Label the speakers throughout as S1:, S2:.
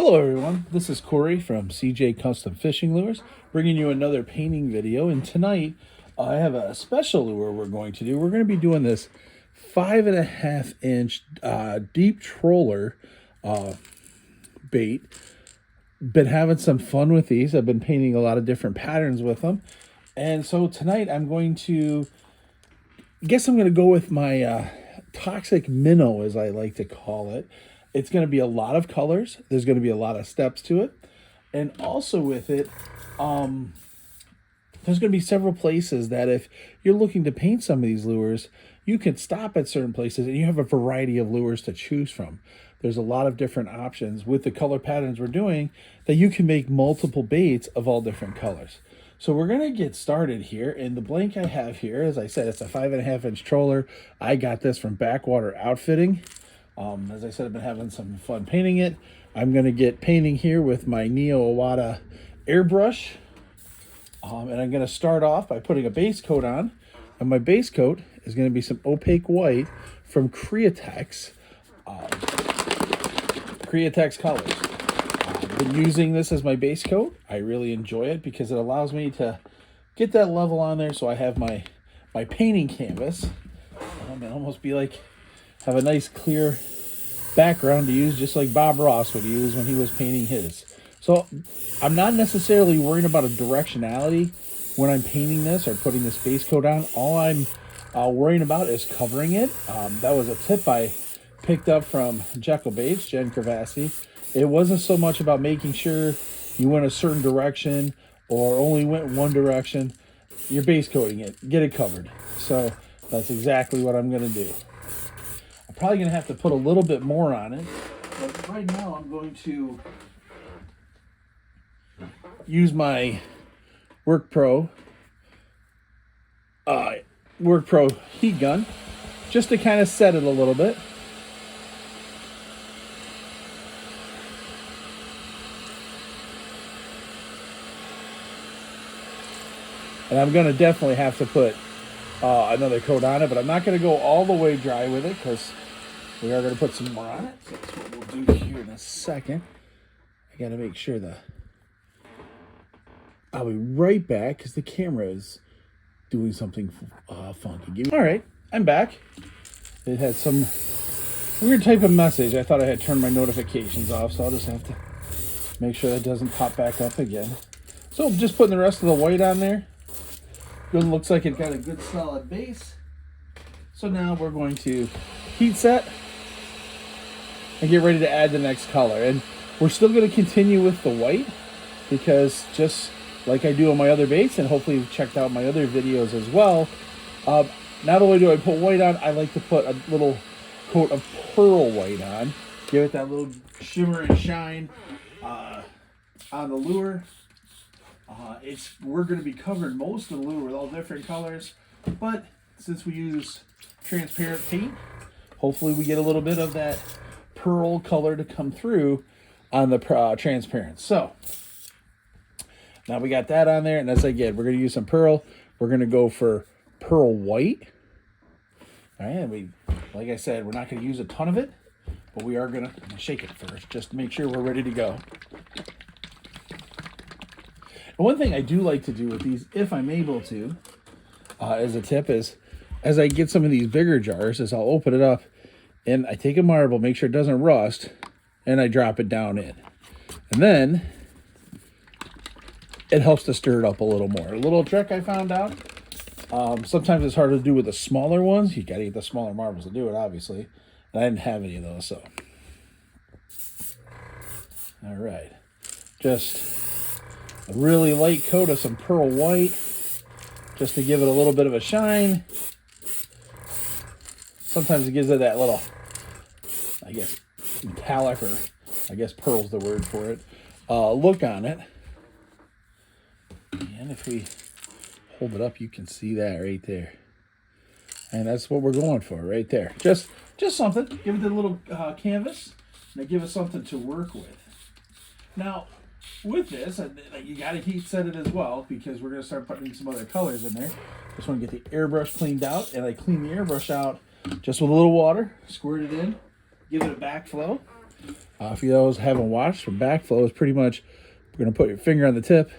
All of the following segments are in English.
S1: Hello everyone, this is Corey from CJ Custom Fishing Lures, bringing you another painting video. And tonight I have a special lure we're going to do. We're going to be doing this 5.5-inch deep troller bait. Been having some fun with these. I've been painting a lot of different patterns with them. And so tonight I'm going to, I guess I'm going to go with my Toxic Minnow, as I like to call it. It's going to be a lot of colors. There's going to be a lot of steps to it. And also with it, there's going to be several places that if you're looking to paint some of these lures, you can stop at certain places and you have a variety of lures to choose from. There's a lot of different options with the color patterns we're doing that you can make multiple baits of all different colors. So we're going to get started here. And the blank I have here, as I said, it's a 5.5-inch troller. I got this from Backwater Outfitting. As I said, I've been having some fun painting it. I'm going to get painting here with my Neo Iwata airbrush. And I'm going to start off by putting a base coat on. And my base coat is going to be some opaque white from Createx. Createx colors. I've been using this as my base coat. I really enjoy it because it allows me to get that level on there so I have my painting canvas. It almost be like have a nice clear background to use, just like Bob Ross would use when he was painting his. So I'm not necessarily worrying about a directionality when I'm painting this or putting this base coat on. All I'm worrying about is covering it. That was a tip I picked up from Jekyll Baits, Jen Cravassi. It wasn't so much about making sure you went a certain direction or only went one direction. You're base coating it, get it covered. So that's exactly what I'm going to do. I'm probably going to have to put a little bit more on it, but right now I'm going to use my Work Pro heat gun just to kind of set it a little bit. And I'm going to definitely have to put another coat on it, but I'm not going to go all the way dry with it because we are going to put some more on it. So that's what we'll do here in a second. I got to make sure I'll be right back because the camera is doing something funky. All right, I'm back. It had some weird type of message. I thought I had turned my notifications off, so I'll just have to make sure that doesn't pop back up again. So I'm just putting the rest of the white on there. Good, looks like it got a good solid base. So now we're going to heat set and get ready to add the next color. And we're still going to continue with the white because just like I do on my other baits, and hopefully you've checked out my other videos as well, not only do I put white on, I like to put a little coat of pearl white on. Give it that little shimmer and shine on the lure. We're going to be covering most of the lure with all different colors, but since we use transparent paint, hopefully we get a little bit of that pearl color to come through on the transparent. So now we got that on there, and as I get, we're going to use some pearl. We're going to go for pearl white. All right, and like I said, we're not going to use a ton of it, but we are going to shake it first just to make sure we're ready to go. And one thing I do like to do with these, if I'm able to, as a tip, is as I get some of these bigger jars, is I'll open it up and I take a marble, make sure it doesn't rust, and I drop it down in. And then it helps to stir it up a little more. A little trick I found out, sometimes it's hard to do with the smaller ones. You got to get the smaller marbles to do it, obviously. And I didn't have any of those, so. All right. Just a really light coat of some pearl white just to give it a little bit of a shine. Sometimes it gives it that little, I guess, metallic, or I guess pearl's the word for it, look on it. And if we hold it up, you can see that right there. And that's what we're going for right there. Just something. Give it a little canvas, and give us something to work with. Now, with this, you got to heat set it as well because we're going to start putting some other colors in there. Just want to get the airbrush cleaned out, and I clean the airbrush out just with a little water, squirt it in, give it a backflow, If you those haven't watched, backflow is pretty much, we're going to put your finger on the tip.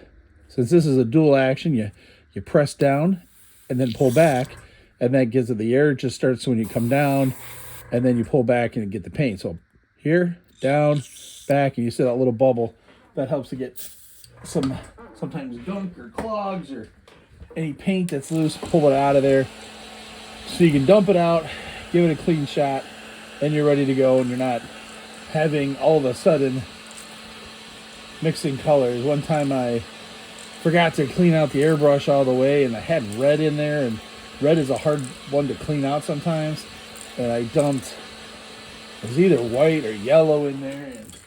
S1: Since this is a dual action, you press down and then pull back, and that gives it the air. It just starts when you come down, and then you pull back and get the paint. So here, down, back, and you see that little bubble. That helps to get sometimes gunk or clogs or any paint that's loose, pull it out of there. So you can dump it out, give it a clean shot, and you're ready to go, and you're not having all of a sudden mixing colors. One time I forgot to clean out the airbrush all the way, and I had red in there, and red is a hard one to clean out sometimes, and I dumped, it was either white or yellow in there, and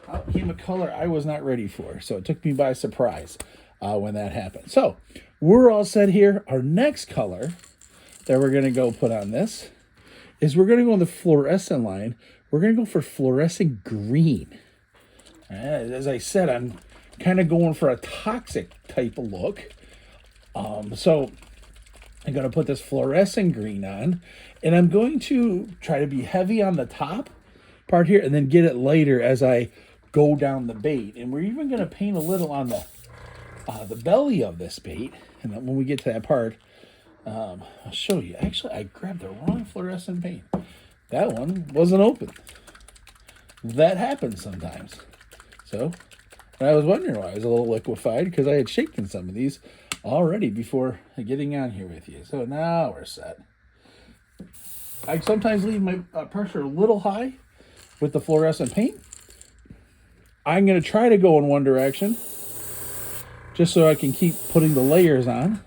S1: out came a color I was not ready for. So it took me by surprise when that happened. So we're all set here. Our next color that we're going to go put on this is we're going to go on the fluorescent line. We're going to go for fluorescent green. As I said, I'm kind of going for a toxic type of look. So I'm going to put this fluorescent green on, and I'm going to try to be heavy on the top part here and then get it lighter as I go down the bait. And we're even going to paint a little on the belly of this bait. And then when we get to that part, I'll show you. Actually, I grabbed the wrong fluorescent paint. That one wasn't open. That happens sometimes. So, and I was wondering why I was a little liquefied, because I had shaken some of these already before getting on here with you. So now we're set. I sometimes leave my pressure a little high with the fluorescent paint. I'm going to try to go in one direction just so I can keep putting the layers on.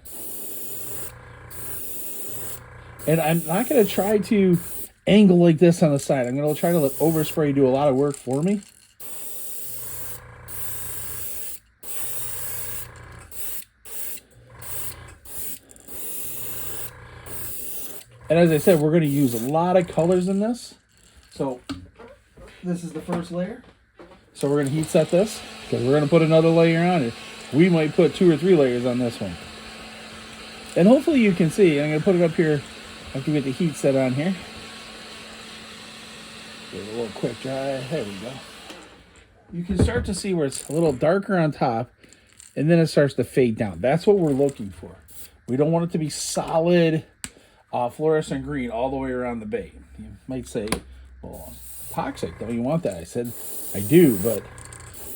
S1: And I'm not going to try to angle like this on the side. I'm going to try to let overspray do a lot of work for me. And as I said, we're going to use a lot of colors in this. So this is the first layer. So we're going to heat set this, because we're going to put another layer on it. We might put 2 or 3 layers on this one. And hopefully you can see. I'm going to put it up here after we get the heat set on here. Give it a little quick dry. There we go. You can start to see where it's a little darker on top, and then it starts to fade down. That's what we're looking for. We don't want it to be solid fluorescent green all the way around the bait. You might say, well, toxic, don't you want that? I said, I do, but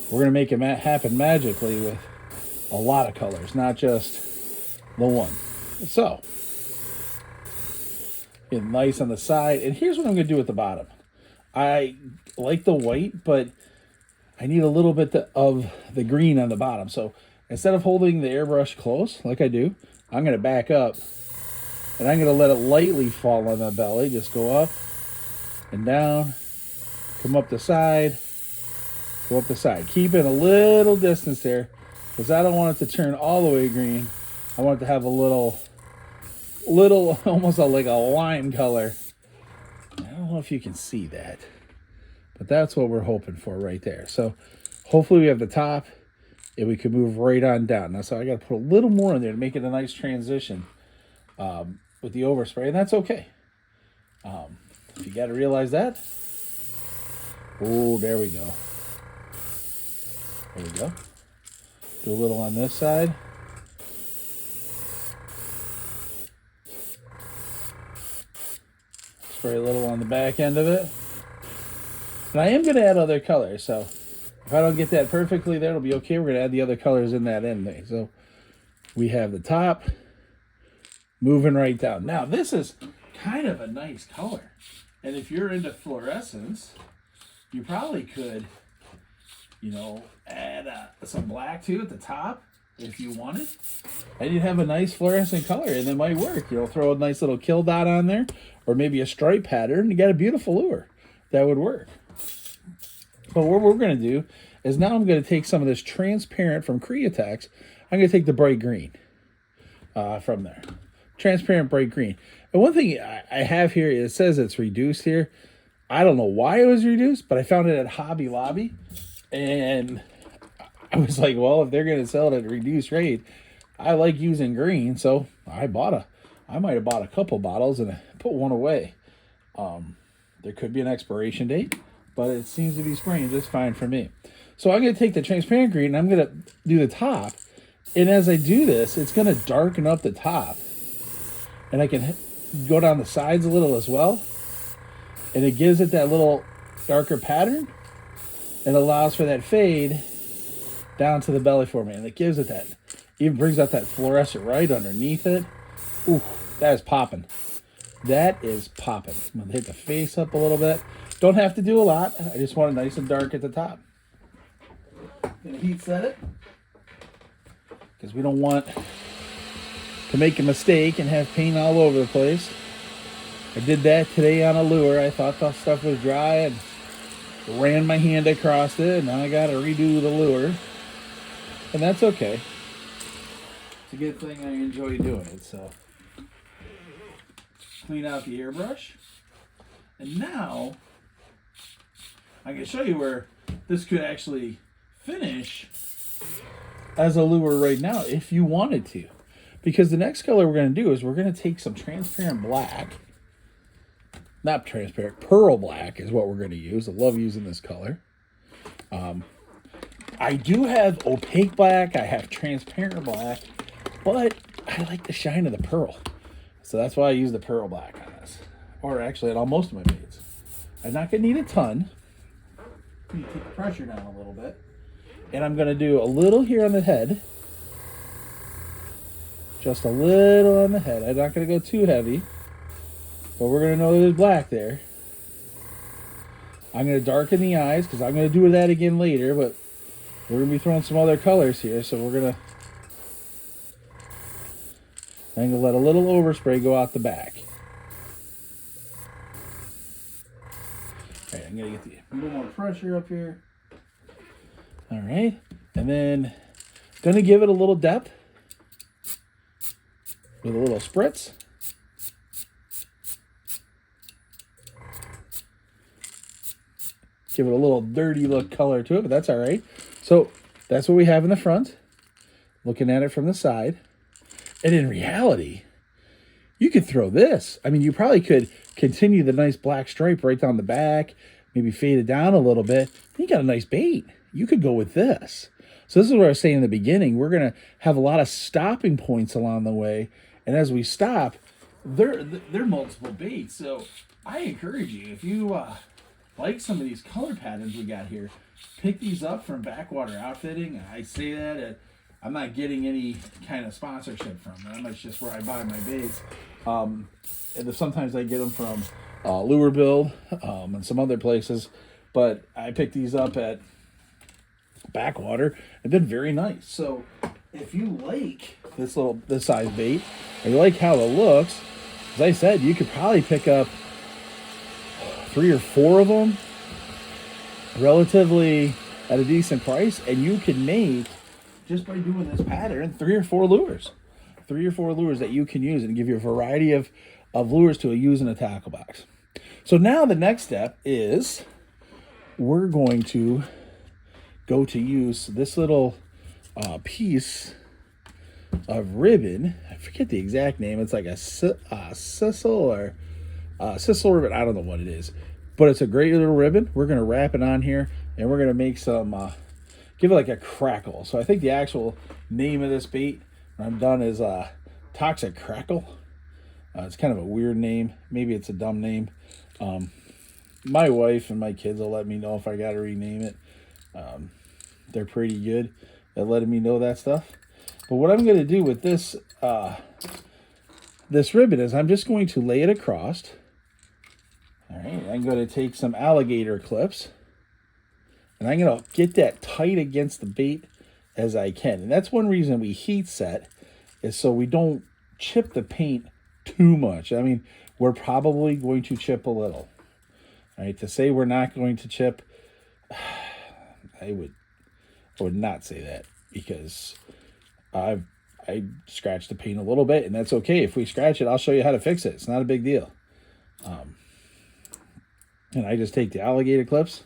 S1: we're going to make it happen magically with a lot of colors, not just the one. So, get nice on the side. And here's what I'm going to do at the bottom. I like the white, but I need a little bit of the green on the bottom. So instead of holding the airbrush close, like I do, I'm going to back up, and I'm going to let it lightly fall on the belly. Just go up and down, come up the side, go up the side. Keep it a little distance there, because I don't want it to turn all the way green. I want it to have a little almost like a lime color. I don't know if you can see that, but that's what we're hoping for right there. So hopefully we have the top, and we can move right on down. Now, so I got to put a little more in there to make it a nice transition with the overspray, and that's okay. You got to realize that. Oh, there we go. There we go. Do a little on this side. Spray a little on the back end of it. And I am going to add other colors, so if I don't get that perfectly there, it'll be okay. We're going to add the other colors in that end there. So we have the top moving right down. Now, this is kind of a nice color. And if you're into fluorescence, you probably could, you know, add some black too at the top if you wanted. And you'd have a nice fluorescent color, and it might work. You know, throw a nice little kill dot on there, or maybe a stripe pattern, and you got a beautiful lure. That would work. But what we're going to do is now I'm going to take some of this transparent from Createx. I'm going to take the bright green from there. Transparent bright green. And one thing I have here, it says it's reduced here. I don't know why it was reduced, but I found it at Hobby Lobby. And I was like, well, if they're going to sell it at a reduced rate, I like using green. So I might have bought a couple bottles and put one away. There could be an expiration date, but it seems to be spraying just fine for me. So I'm going to take the transparent green and I'm going to do the top. And as I do this, it's going to darken up the top. And I can go down the sides a little as well. And it gives it that little darker pattern. And allows for that fade down to the belly for me. And it gives it that, even brings out that fluorescent right underneath it. Ooh, that is popping. That is popping. I'm going to hit the face up a little bit. Don't have to do a lot. I just want it nice and dark at the top. Gonna heat set it because we don't want to make a mistake and have paint all over the place. I did that today on a lure. I thought the stuff was dry and ran my hand across it, and now I gotta redo the lure. And that's okay. It's a good thing. I enjoy doing it. So clean out the airbrush. And now I can show you where this could actually finish as a lure right now if you wanted to. Because the next color we're going to do is we're going to take some transparent black. Not transparent, pearl black is what we're going to use. I love using this color. I do have opaque black. I have transparent black. But I like the shine of the pearl. So that's why I use the pearl black on this. Or actually on most of my baits. I'm not going to need a ton. I'm going to take the pressure down a little bit. And I'm going to do a little here on the head. Just a little on the head. I'm not going to go too heavy. But we're going to know there's black there. I'm going to darken the eyes because I'm going to do that again later. But we're going to be throwing some other colors here. So we're going to... I'm going to let a little overspray go out the back. All right, I'm going to get a little more pressure up here. All right, and then going to give it a little depth with a little spritz. Give it a little dirty look color to it, but that's all right. So that's what we have in the front, looking at it from the side. And in reality, you could throw this. I mean, you probably could continue the nice black stripe right down the back, maybe fade it down a little bit. You got a nice bait. You could go with this. So this is what I was saying in the beginning. We're going to have a lot of stopping points along the way. And as we stop, they're multiple baits. So I encourage you, if you like some of these color patterns we got here, pick these up from Backwater Outfitting. I say that I'm not getting any kind of sponsorship from them. That's just where I buy my baits. And sometimes I get them from Lure Build and some other places. But I picked these up at Backwater. They've been very nice. So if you like this size bait, and you like how it looks, as I said, you could probably pick up 3 or 4 of them relatively at a decent price, and you can make, just by doing this pattern, 3 or 4 lures. 3 or 4 lures that you can use and give you a variety of lures to use in a tackle box. So now the next step is we're going to go to use this little piece of ribbon. I forget the exact name. It's like a sisal or sisal ribbon. I don't know what it is, but it's a great little ribbon. We're going to wrap it on here, and we're going to make some, give it like a crackle. So I think the actual name of this bait when I'm done is Toxic Crackle. It's kind of a weird name. Maybe it's a dumb name. My wife and my kids will let me know if I got to rename it. They're pretty good at letting me know that stuff. But what I'm going to do with this this ribbon is I'm just going to lay it across. All right, I'm going to take some alligator clips, and I'm going to get that tight against the bait as I can. And that's one reason we heat set, is so we don't chip the paint too much. I mean, we're probably going to chip a little. All right, to say we're not going to chip, I would not say that, because I scratched the paint a little bit, and that's okay. If we scratch it, I'll show you how to fix it. It's not a big deal. And I just take the alligator clips,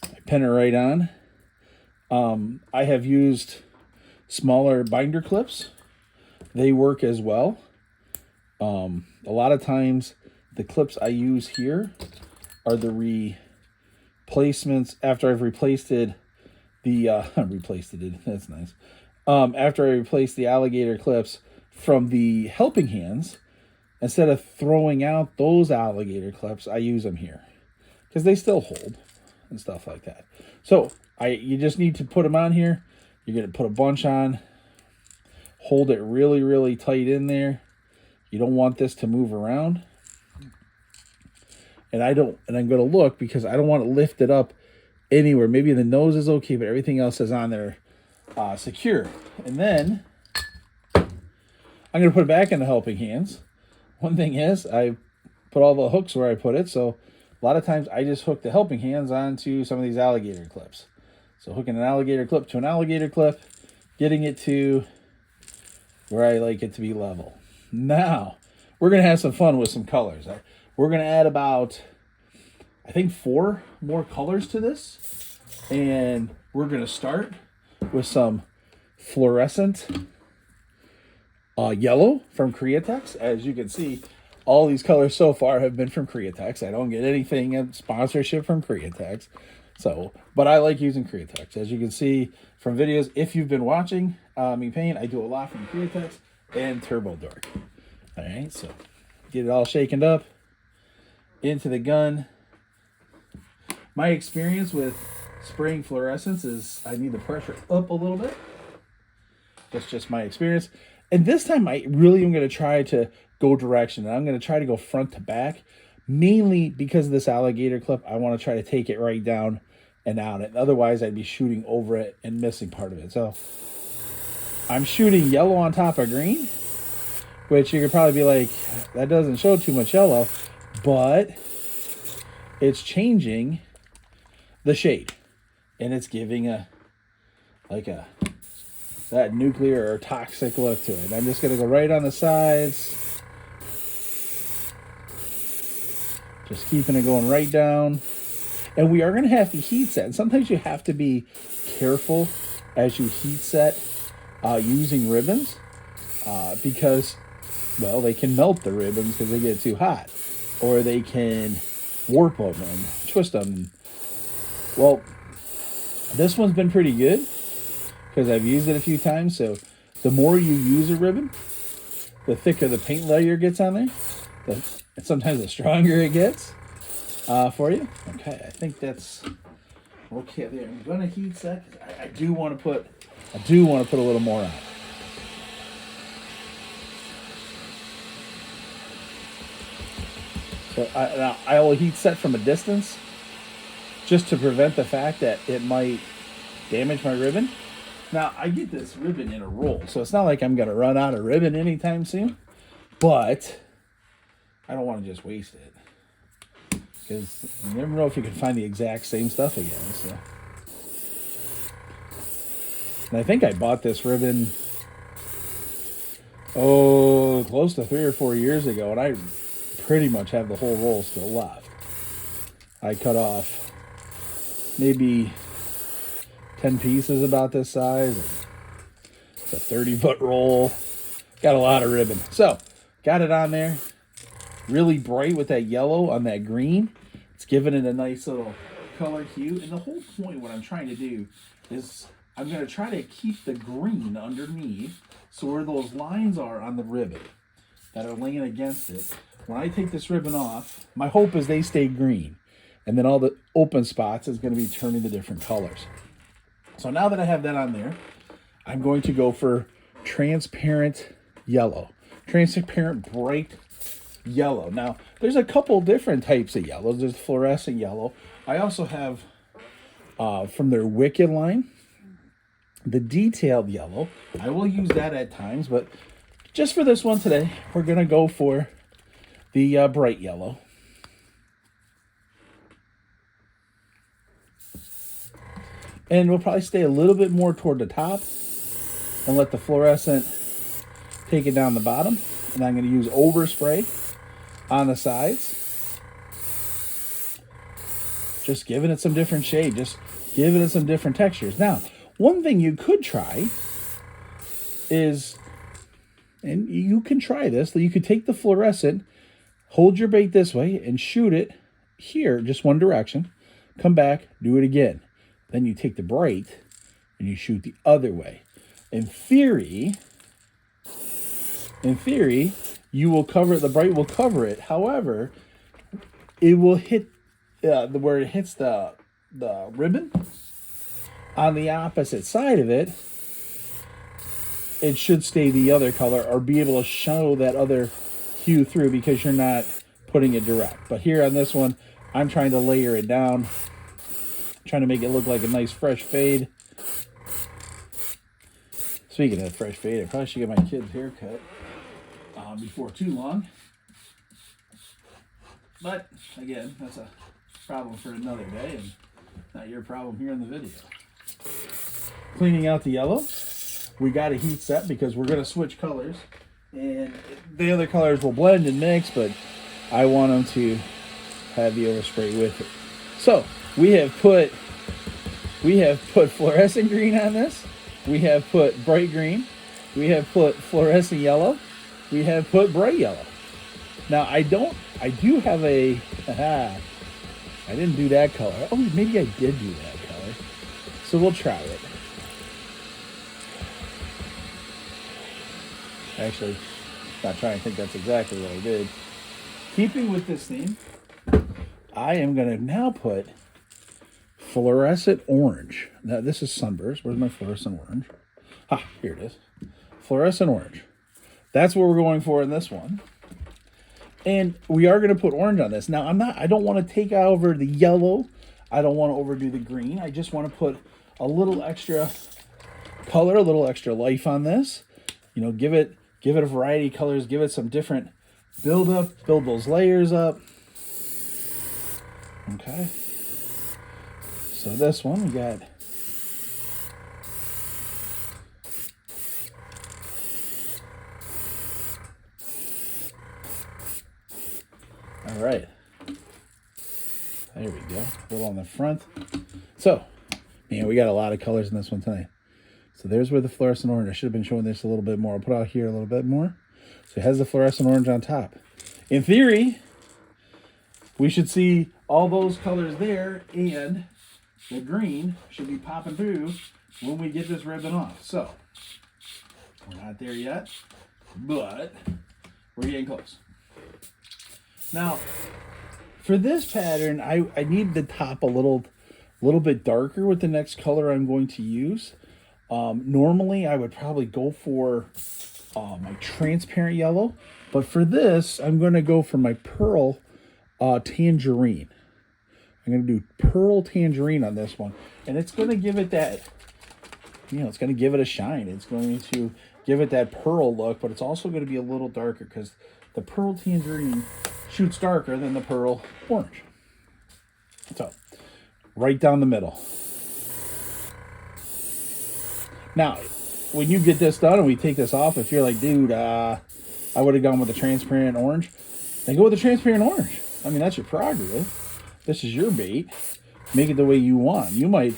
S1: I pin it right on. I have used smaller binder clips. They work as well. A lot of times the clips I use here are the placements after I've replaced it. Replaced it. That's nice. After I replaced the alligator clips from the helping hands, instead of throwing out those alligator clips, I use them here because they still hold and stuff like that. So you just need to put them on here. You're going to put a bunch on. Hold it really, really tight in there. You don't want this to move around. And I'm going to look because I don't want to lift it up anywhere. Maybe the nose is okay, but everything else is on there secure. And then I'm going to put it back in the helping hands. One thing is I put all the hooks where I put it. So a lot of times I just hook the helping hands onto some of these alligator clips. So hooking an alligator clip to an alligator clip, getting it to where I like it to be level. Now, we're going to have some fun with some colors. We're going to add about, I think, 4 more colors to this. And we're going to start with some fluorescent yellow from Createx. As you can see, all these colors so far have been from Createx. I don't get anything in sponsorship from Createx. But I like using Createx. As you can see from videos, if you've been watching me paint, I do a lot from Createx and Turbo Dork. All right, so get it all shaken up into the gun. My experience with spraying fluorescence is I need the pressure up a little bit. That's just my experience. And this time I really am going to try to go direction. And I'm going to try to go front to back, mainly because of this alligator clip. I want to try to take it right down and out. And otherwise I'd be shooting over it and missing part of it. So I'm shooting yellow on top of green, which you could probably be like, that doesn't show too much yellow, but it's changing the shade. And it's giving that nuclear or toxic look to it. I'm just going to go right on the sides. Just keeping it going right down. And we are going to have to heat set. And sometimes you have to be careful as you heat set using ribbons. Because, well, they can melt the ribbons because they get too hot. Or they can warp them and twist them. Well, this one's been pretty good because I've used it a few times. So the more you use a ribbon, the thicker the paint layer gets on there. And sometimes the stronger it gets for you. Okay, I think that's okay there. I'm gonna heat set. I do want to put a little more on. So I will heat set from a distance just to prevent the fact that it might damage my ribbon. Now, I get this ribbon in a roll, so it's not like I'm going to run out of ribbon anytime soon, but I don't want to just waste it because you never know if you can find the exact same stuff again. So. And I think I bought this ribbon, close to 3 or 4 years ago, and I pretty much have the whole roll still left. I cut off maybe 10 pieces about this size. It's a 30-foot roll. Got a lot of ribbon. So, got it on there. Really bright with that yellow on that green. It's giving it a nice little color hue. And the whole point, what I'm trying to do is I'm going to try to keep the green underneath so where those lines are on the ribbon that are laying against it. When I take this ribbon off, my hope is they stay green. And then all the open spots is going to be turning to different colors. So now that I have that on there, I'm going to go for transparent yellow. Transparent bright yellow. Now, there's a couple different types of yellows. There's fluorescent yellow. I also have, from their Wicked line, the detailed yellow. I will use that at times, but just for this one today, we're going to go for the bright yellow. And we'll probably stay a little bit more toward the top and let the fluorescent take it down the bottom. And I'm going to use overspray on the sides. Just giving it some different shade. Just giving it some different textures. Now, one thing you could try is, and you can try this, that you could take the fluorescent, hold your bait this way, and shoot it here, just one direction. come back, do it again. Then you take the bright and you shoot the other way. In theory, you will cover it, the bright will cover it. However, it will hit where it hits the ribbon on the opposite side of it. It should stay the other color or be able to show that other hue through because you're not putting it direct. But here on this one, I'm trying to layer it down, trying to make it look like a nice fresh fade. Speaking of fresh fade, I probably should get my kid's haircut before too long. But again, that's a problem for another day and not your problem here in the video. Cleaning out the yellow. We got a heat set because we're going to switch colors. And the other colors will blend and mix, but I want them to have the overspray with it. So we have put fluorescent green on this. We have put bright green. We have put fluorescent yellow. We have put bright yellow. Now I do have a, I didn't do that color. Oh, maybe I did do that color. So we'll try it. Actually, not trying to think that's exactly what I did. Keeping with this theme, I am going to now put fluorescent orange. Now, this is sunburst. Where's my fluorescent orange? Ah, here it is. Fluorescent orange. That's what we're going for in this one. And we are going to put orange on this. Now, I don't want to take over the yellow. I don't want to overdo the green. I just want to put a little extra color, a little extra life on this. You know, give it a variety of colors, give it some different build those layers up. Okay. So this one we got all right. There we go. A little on the front. So, man, we got a lot of colors in this one tonight. So there's where the fluorescent orange, I should have been showing this a little bit more. I'll put out here a little bit more. So it has the fluorescent orange on top. In theory, we should see all those colors there, and the green should be popping through when we get this ribbon off. So we're not there yet, but we're getting close. Now, for this pattern, I need the top a little bit darker with the next color I'm going to use. Normally, I would probably go for my transparent yellow, but for this, I'm going to go for my pearl tangerine. I'm going to do pearl tangerine on this one, and it's going to give it that, it's going to give it a shine. It's going to give it that pearl look, but it's also going to be a little darker because the pearl tangerine shoots darker than the pearl orange. So, right down the middle. Now, when you get this done and we take this off, if you're like, dude, I would have gone with the transparent orange, then go with the transparent orange. I mean, that's your prerogative. This is your bait. Make it the way you want. You might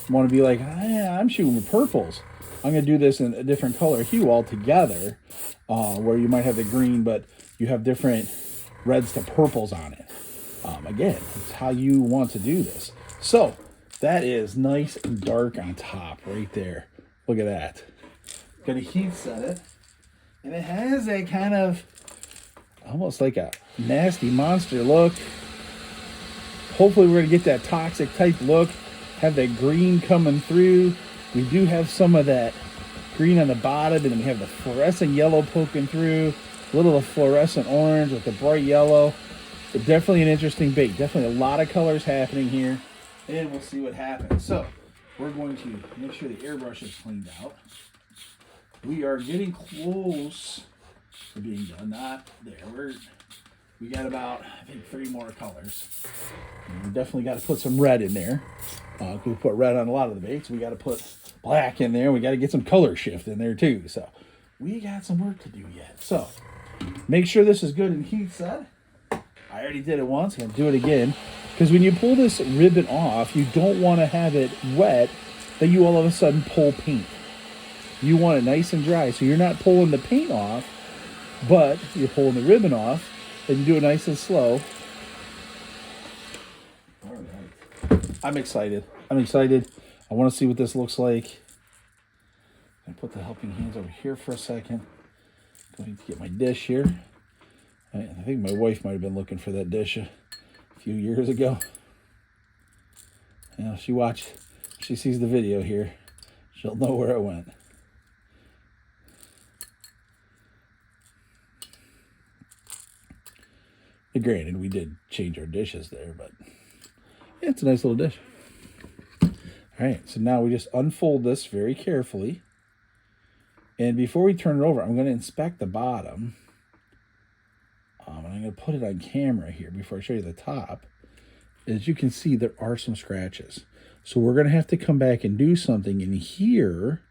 S1: want to be like, I'm shooting with purples. I'm going to do this in a different color hue altogether, where you might have the green, but you have different reds to purples on it. Again, it's how you want to do this. So, that is nice and dark on top right there. Look at that. Gonna heat set it. And it has that kind of almost like a nasty monster look. Hopefully we're gonna get that toxic type look. Have that green coming through. We do have some of that green on the bottom, and then we have the fluorescent yellow poking through. A little of fluorescent orange with the bright yellow. But definitely an interesting bait. Definitely a lot of colors happening here. And we'll see what happens. So, we're going to make sure the airbrush is cleaned out. We are getting close to being done. Not there. We got about, I think, 3 more colors. And we definitely got to put some red in there. We put red on a lot of the baits. We got to put black in there. We got to get some color shift in there too. So we got some work to do yet. So make sure this is good and heat set. I already did it once. I'm going to do it again. Because when you pull this ribbon off, you don't want to have it wet that you all of a sudden pull paint. You want it nice and dry, so you're not pulling the paint off, but you're pulling the ribbon off, and you do it nice and slow. All right. I'm excited. I'm excited. I want to see what this looks like. I put the helping hands over here for a second. Going to get my dish here. I think my wife might have been looking for that dish a few years ago. You know, she sees the video here, she'll know where it went. Granted, we did change our dishes there, but yeah, it's a nice little dish. All right, so now we just unfold this very carefully. And before we turn it over, I'm going to inspect the bottom. And I'm going to put it on camera here before I show you the top. As you can see, there are some scratches. So we're going to have to come back and do something in here,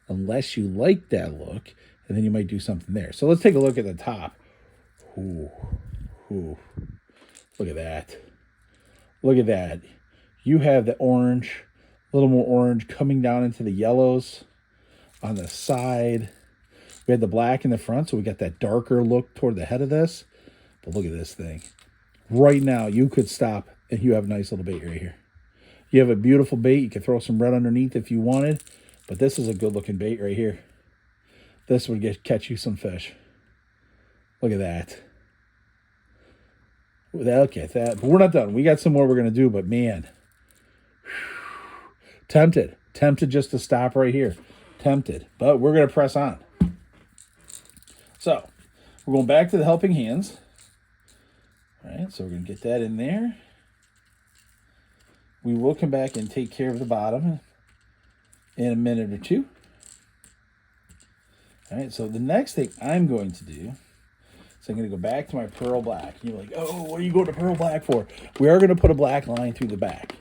S1: unless you like that look, and then you might do something there. So let's take a look at the top. Ooh. Ooh, look at that. Look at that. You have the orange, a little more orange coming down into the yellows on the side. We had the black in the front, so we got that darker look toward the head of this. But look at this thing. Right now, you could stop and you have a nice little bait right here. You have a beautiful bait. You can throw some red underneath if you wanted, but this is a good looking bait right here. This would catch you some fish. Look at that. Okay, but we're not done. We got some more we're going to do, but man, tempted just to stop right here. Tempted, but we're going to press on. So we're going back to the helping hands. All right, so we're going to get that in there. We will come back and take care of the bottom in a minute or two. All right, so the next thing I'm going to do, so I'm going to go back to my pearl black. You're like, oh, what are you going to pearl black for? We are going to put a black line through the back.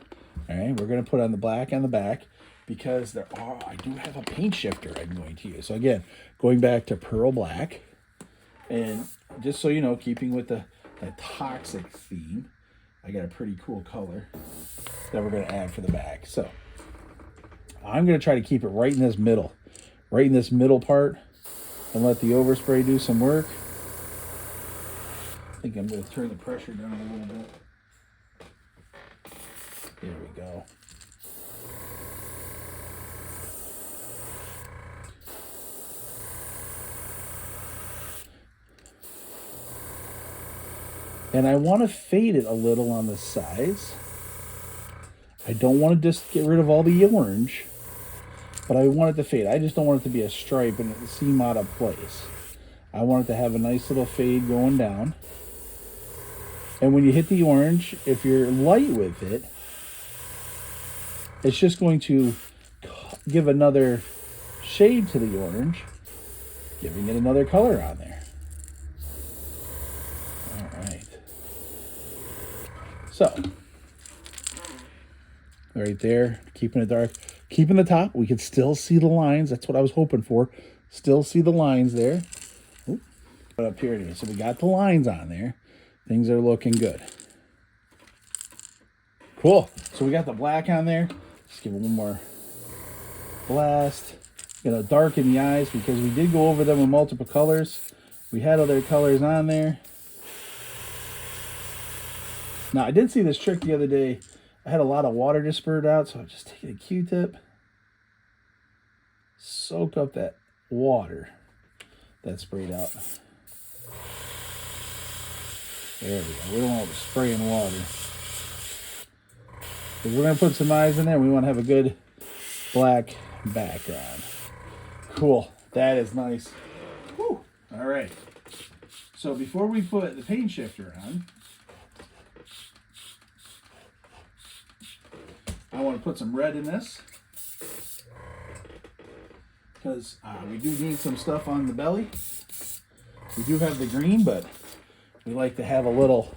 S1: All right, we're going to put on the black on the back because I do have a paint shifter I'm going to use. So again, going back to pearl black. And just so you know, keeping with the toxic theme, I got a pretty cool color that we're going to add for the back. So I'm going to try to keep it right in this middle part and let the overspray do some work. I think I'm going to turn the pressure down a little bit. There we go. And I want to fade it a little on the sides. I don't want to just get rid of all the orange, but I want it to fade. I just don't want it to be a stripe and it seem out of place. I want it to have a nice little fade going down. And when you hit the orange, if you're light with it, it's just going to give another shade to the orange, giving it another color on there. All right. So, right there, keeping it dark. Keeping the top, we can still see the lines. That's what I was hoping for. Still see the lines there. Ooh, but up here it is. So we got the lines on there. Things are looking good. Cool. So we got the black on there. Let's give it one more blast. Gonna darken the eyes because we did go over them with multiple colors. We had other colors on there. Now I did see this trick the other day. I had a lot of water just spurted out, so I'm just taking a Q-tip, soak up that water that sprayed out. There we go. We don't want to spray in water. Because we're going to put some eyes in there. We want to have a good black background. Cool. That is nice. Whew. All right. So before we put the paint shifter on, I want to put some red in this. Because we do need some stuff on the belly. We do have the green, but we like to have a little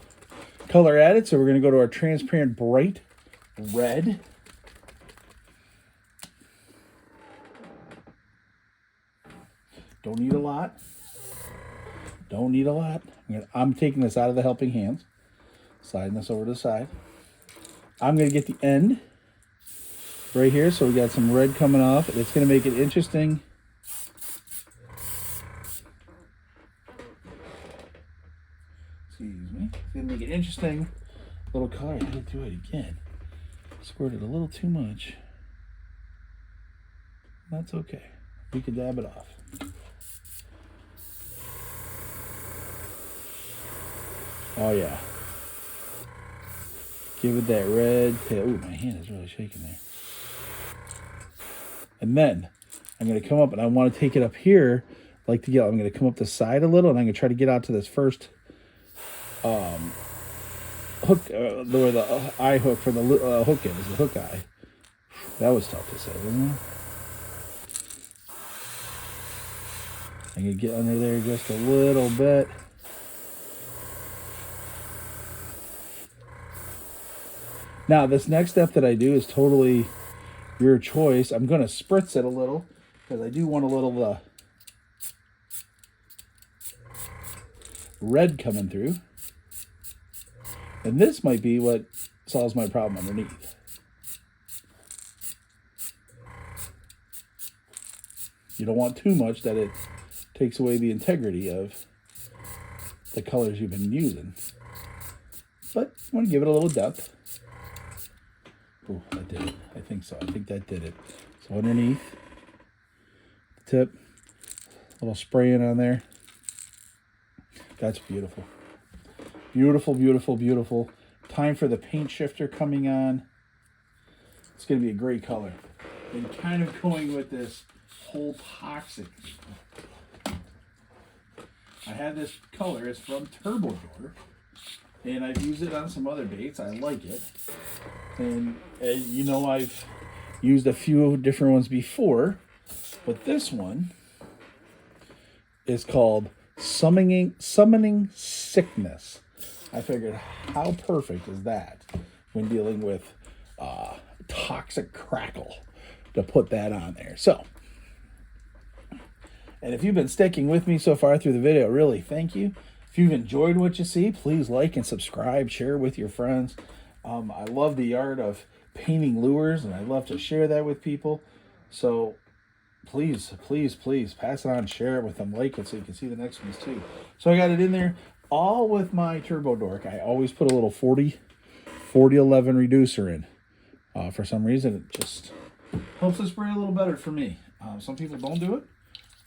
S1: color added, so we're going to go to our transparent bright red. Don't need a lot. Don't need a lot. I'm taking this out of the helping hands, sliding this over to the side. I'm going to get the end right here, so we got some red coming off. It's going to make it interesting. Excuse me. It's going to make it interesting. Little color. I had to do it again. Squirted a little too much. That's okay. We can dab it off. Oh yeah. Give it that red tip. Ooh, my hand is really shaking there. And then I'm going to come up and I want to take it up here. I'm going to come up the side a little and I'm going to try to get out to this first hook, where the eye hook for the hook is, the hook eye. That was tough to say, wasn't it? I'm going to get under there just a little bit. Now, this next step that I do is totally your choice. I'm going to spritz it a little because I do want a little red coming through. And this might be what solves my problem underneath. You don't want too much that it takes away the integrity of the colors you've been using. But you want to give it a little depth. Oh, that did it. I think so. I think that did it. So underneath the tip, a little spraying on there. That's beautiful. Beautiful, beautiful, beautiful. Time for the paint shifter coming on. It's going to be a great color. And kind of going with this whole toxic. I had this color. It's from Turbo Dork. And I've used it on some other baits. I like it. And you know, I've used a few different ones before. But this one is called Summoning Sickness. I figured, how perfect is that when dealing with Toxic Crackle to put that on there. So, and if you've been sticking with me so far through the video, really thank you. If you've enjoyed what you see, please like and subscribe, share with your friends. I love the art of painting lures, and I love to share that with people. So please, please, please pass it on, share it with them, like it so you can see the next ones too. So I got it in there all with my Turbo Dork. I always put a little 40-11 reducer in. For some reason, it just helps it spray a little better for me. Some people don't do it,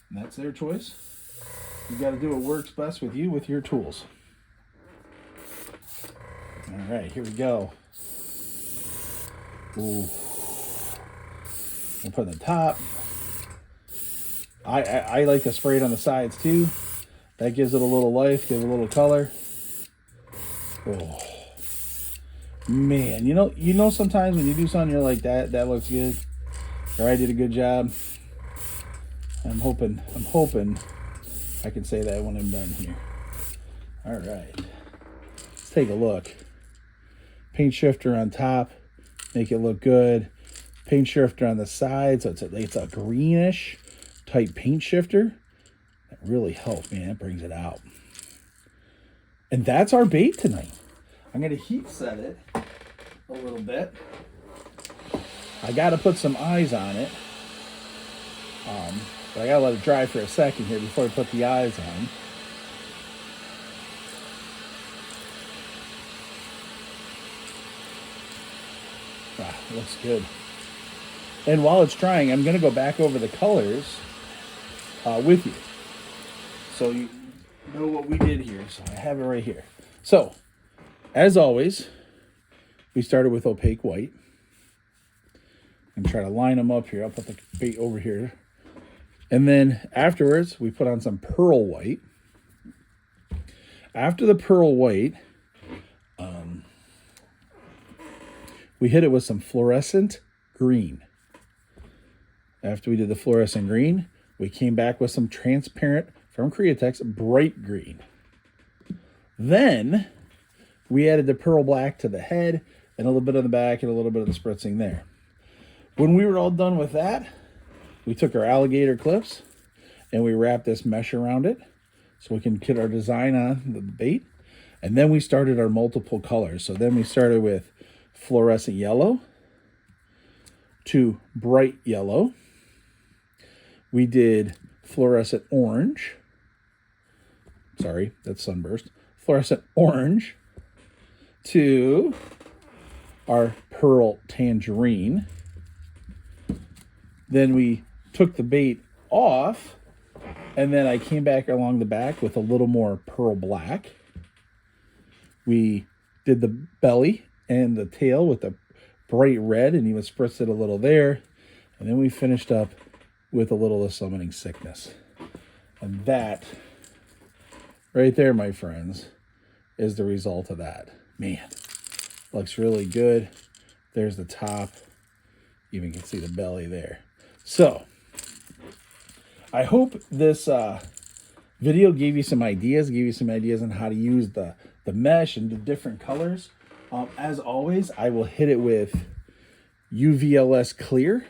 S1: and that's their choice. You got to do what works best with you with your tools. All right, here we go. Ooh. I'll put it on the top. I like to spray it on the sides too. That gives it a little life, gives it a little color. Oh man, you know sometimes when you do something you're like that looks good, or I did a good job. I'm hoping I can say that when I'm done here. All right, let's take a look. Paint shifter on top, make it look good. Paint shifter on the sides, so it's a greenish type paint shifter. That really helps, man. It brings it out. And that's our bait tonight. I'm going to heat set it a little bit. I got to put some eyes on it. But I got to let it dry for a second here before I put the eyes on. Looks good. And while it's drying, I'm going to go back over the colors with you, so you know what we did here. So I have it right here. So, as always, we started with opaque white. I'm trying to line them up here. I'll put the bait over here. And then afterwards, we put on some pearl white. After the pearl white, we hit it with some fluorescent green. After we did the fluorescent green, we came back with some transparent, from Createx, bright green. Then we added the pearl black to the head and a little bit on the back and a little bit of the spritzing there. When we were all done with that, we took our alligator clips and we wrapped this mesh around it so we can get our design on the bait. And then we started our multiple colors. So then we started with fluorescent yellow to bright yellow. We did fluorescent orange. Sorry, that's sunburst. Fluorescent orange to our pearl tangerine. Then we took the bait off, and then I came back along the back with a little more pearl black. We did the belly and the tail with the bright red, and even spritzed it a little there. And then we finished up with a little of Summoning Sickness. And that, right there, my friends, is the result of that. Man, looks really good. There's the top. You even can see the belly there. So, I hope this video gave you some ideas, on how to use the mesh and the different colors. As always, I will hit it with UVLS Clear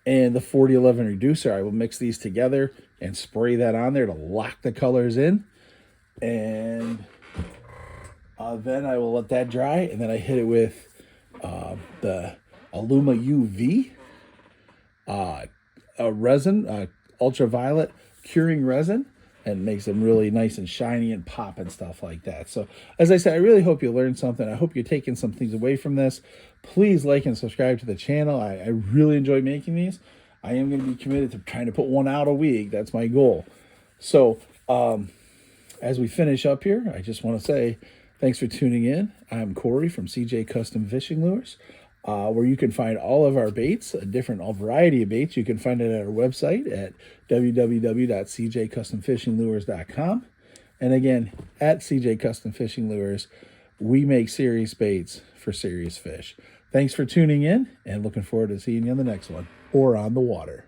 S1: and the 4011 Reducer. I will mix these together and spray that on there to lock the colors in. And then I will let that dry, and then I hit it with the Illuma UV a resin, ultraviolet curing resin, and makes them really nice and shiny and pop and stuff like that. So, as I said, I really hope you learned something. I hope you're taking some things away from this. Please like and subscribe to the channel. I really enjoy making these. I am going to be committed to trying to put one out a week. That's my goal. So, as we finish up here, I just want to say thanks for tuning in. I'm Corey from CJ Custom Fishing Lures, where you can find all of our baits, a variety of baits. You can find it at our website at www.cjcustomfishinglures.com. And again, at CJ Custom Fishing Lures, we make serious baits for serious fish. Thanks for tuning in, and looking forward to seeing you on the next one, or on the water.